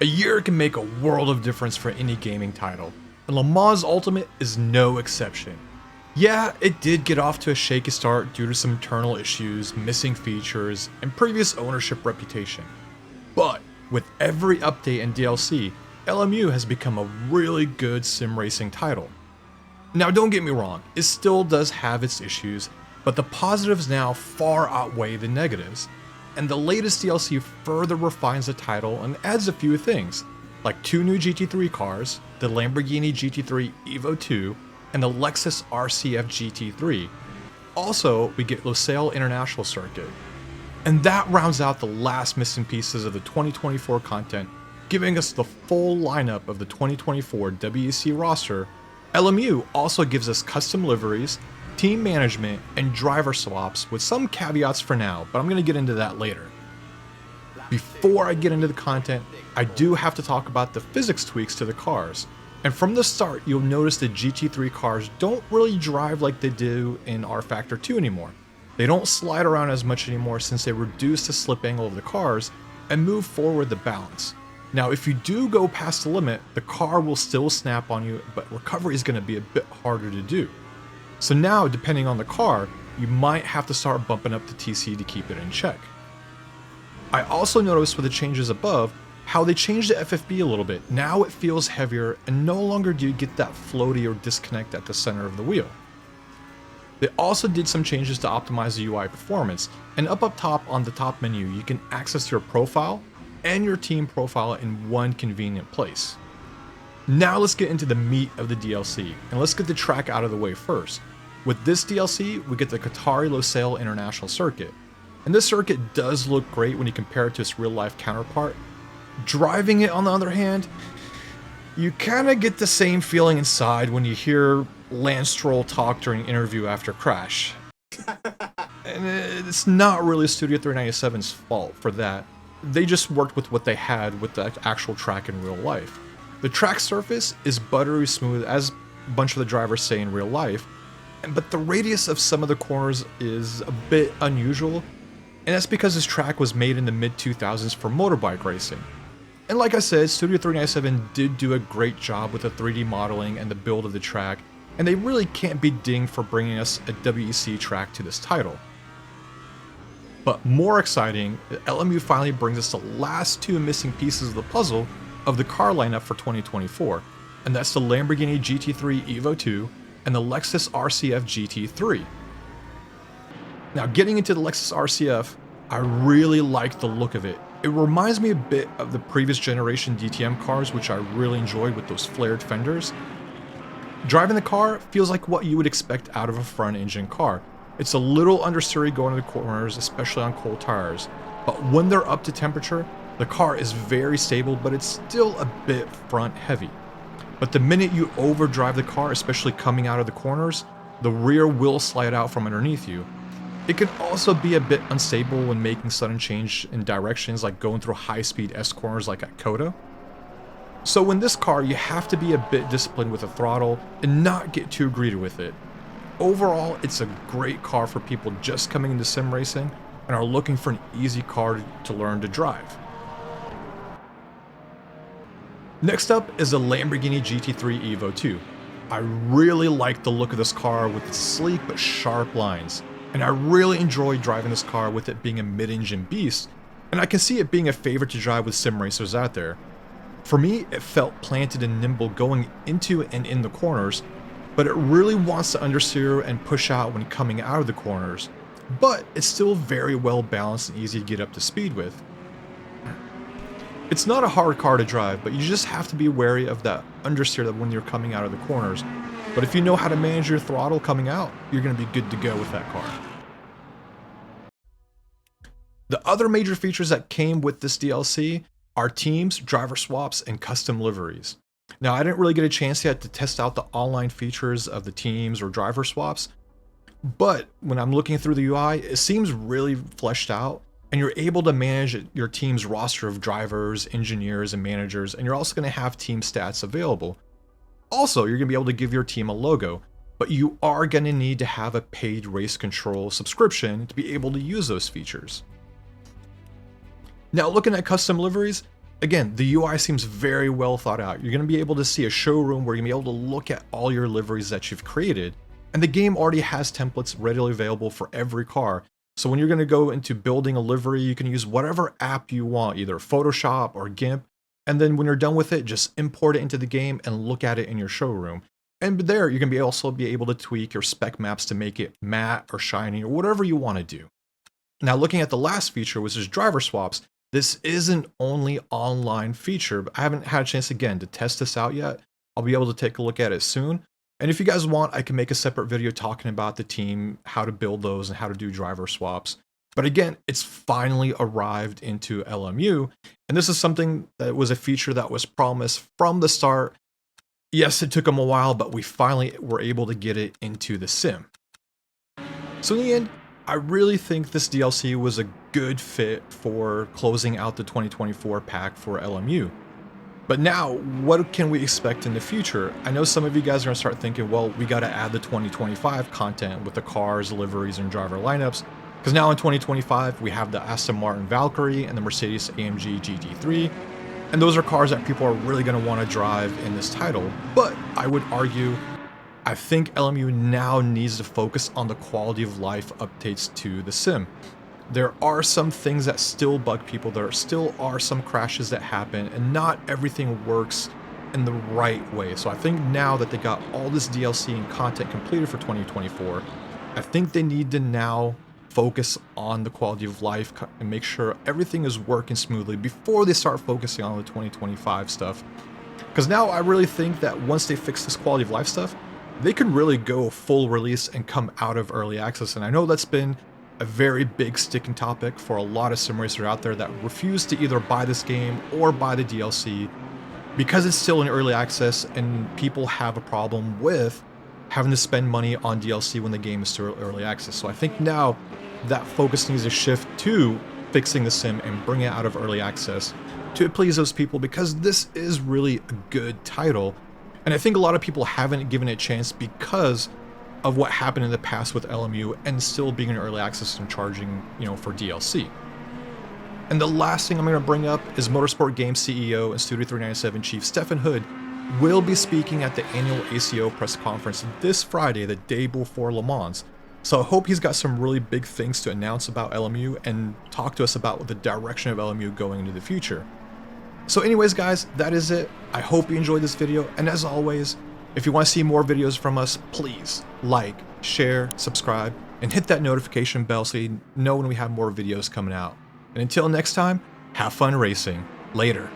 A year can make a world of difference for any gaming title, and Le Mans Ultimate is no exception. Yeah, it did get off to a shaky start due to some internal issues, missing features, and previous ownership reputation. But with every update and DLC, LMU has become a really good sim racing title. Now don't get me wrong, it still does have its issues, but the positives now far outweigh the negatives. And the latest DLC further refines the title and adds a few things, like 2 new GT3 cars, the Lamborghini GT3 EVO2, and the Lexus RCF GT3. Also, we get Losail International Circuit. And that rounds out the last missing pieces of the 2024 content, giving us the full lineup of the 2024 WEC roster. LMU also gives us custom liveries, team management, and driver swaps with some caveats for now, but I'm going to get into that later. Before I get into the content, I do have to talk about the physics tweaks to the cars. And from the start, you'll notice the GT3 cars don't really drive like they do in R Factor 2 anymore. They don't slide around as much anymore since they reduce the slip angle of the cars and move forward the balance. Now, if you do go past the limit, the car will still snap on you, but recovery is going to be a bit harder to do. So now, depending on the car, you might have to start bumping up the TC to keep it in check. I also noticed with the changes above, how they changed the FFB a little bit. Now it feels heavier, and no longer do you get that floaty or disconnect at the center of the wheel. They also did some changes to optimize the UI performance, and up top on the top menu, you can access your profile and your team profile in one convenient place. Now let's get into the meat of the DLC, and let's get the track out of the way first. With this DLC, we get the Qatari Losail International Circuit, and this circuit does look great when you compare it to its real-life counterpart. Driving it, on the other hand, you kinda get the same feeling inside when you hear Lance Stroll talk during an interview after Crash. And it's not really Studio 397's fault for that. They just worked with what they had with the actual track in real life. The track surface is buttery smooth, as a bunch of the drivers say in real life, but the radius of some of the corners is a bit unusual, and that's because this track was made in the mid-2000s for motorbike racing. And like I said, Studio 397 did do a great job with the 3D modeling and the build of the track, and they really can't be dinged for bringing us a WEC track to this title. But more exciting, LMU finally brings us the last two missing pieces of the puzzle of the car lineup for 2024, and that's the Lamborghini GT3 EVO2 and the Lexus RCF GT3. Now, getting into the Lexus RCF, I really like the look of it. It reminds me a bit of the previous generation DTM cars, which I really enjoyed with those flared fenders. Driving the car feels like what you would expect out of a front engine car. It's a little understeery going to the corners, especially on cold tires, but when they're up to temperature, the car is very stable, but it's still a bit front heavy. But the minute you overdrive the car, especially coming out of the corners, the rear will slide out from underneath you. It can also be a bit unstable when making sudden change in directions, like going through high-speed S-corners like at Coda. So in this car, you have to be a bit disciplined with the throttle and not get too greedy with it. Overall, it's a great car for people just coming into sim racing and are looking for an easy car to learn to drive. Next up is the Lamborghini GT3 EVO2. I really like the look of this car with its sleek but sharp lines, and I really enjoy driving this car with it being a mid-engine beast, and I can see it being a favorite to drive with sim racers out there. For me, it felt planted and nimble going into and in the corners, but it really wants to understeer and push out when coming out of the corners, but it's still very well balanced and easy to get up to speed with. It's not a hard car to drive, but you just have to be wary of that understeer when you're coming out of the corners. But if you know how to manage your throttle coming out, you're going to be good to go with that car. The other major features that came with this DLC are teams, driver swaps, and custom liveries. Now, I didn't really get a chance yet to test out the online features of the teams or driver swaps, but when I'm looking through the UI, it seems really fleshed out, and you're able to manage your team's roster of drivers, engineers, and managers, and you're also going to have team stats available. Also, you're going to be able to give your team a logo, but you are going to need to have a paid race control subscription to be able to use those features. Now, looking at custom liveries, Again, the UI seems very well thought out. You're going to be able to see a showroom where you're going to be able to look at all your liveries that you've created. And the game already has templates readily available for every car. So when you're going to go into building a livery, you can use whatever app you want, either Photoshop or GIMP. And then when you're done with it, just import it into the game and look at it in your showroom. And there, you can also be able to tweak your spec maps to make it matte or shiny or whatever you want to do. Now, looking at the last feature, which is driver swaps, this is an only online feature, but I haven't had a chance again to test this out yet. I'll be able to take a look at it soon. And if you guys want, I can make a separate video talking about the team, how to build those, and how to do driver swaps. But again, it's finally arrived into LMU, and this is something that was a feature that was promised from the start. Yes, it took them a while, but we finally were able to get it into the sim. So in the end, I really think this DLC was a good fit for closing out the 2024 pack for LMU. But now, what can we expect in the future? I know some of you guys are going to start thinking, well, we got to add the 2025 content with the cars, liveries, and driver lineups. Because now in 2025, we have the Aston Martin Valkyrie and the Mercedes AMG GT3. And those are cars that people are really going to want to drive in this title. But I would argue, I think LMU now needs to focus on the quality of life updates to the sim. There are some things that still bug people, there still are some crashes that happen, and not everything works in the right way. So I think now that they got all this DLC and content completed for 2024, I think they need to now focus on the quality of life and make sure everything is working smoothly before they start focusing on the 2025 stuff. Because now I really think that once they fix this quality of life stuff, they can really go full release and come out of early access. And I know that's been a very big sticking topic for a lot of sim racers out there that refuse to either buy this game or buy the DLC because it's still in early access, and people have a problem with having to spend money on DLC when the game is still early access. So I think now that focus needs to shift to fixing the sim and bring it out of early access to please those people, because this is really a good title. And I think a lot of people haven't given it a chance because of what happened in the past with LMU and still being in early access and charging, for DLC. And the last thing I'm going to bring up is Motorsport Games CEO and Studio 397 Chief Stefan Hood will be speaking at the annual ACO press conference this Friday, the day before Le Mans. So I hope he's got some really big things to announce about LMU and talk to us about the direction of LMU going into the future. So anyways, guys, that is it. I hope you enjoyed this video, and as always, if you want to see more videos from us, please like, share, subscribe, and hit that notification bell so you know when we have more videos coming out. And until next time, have fun racing. Later.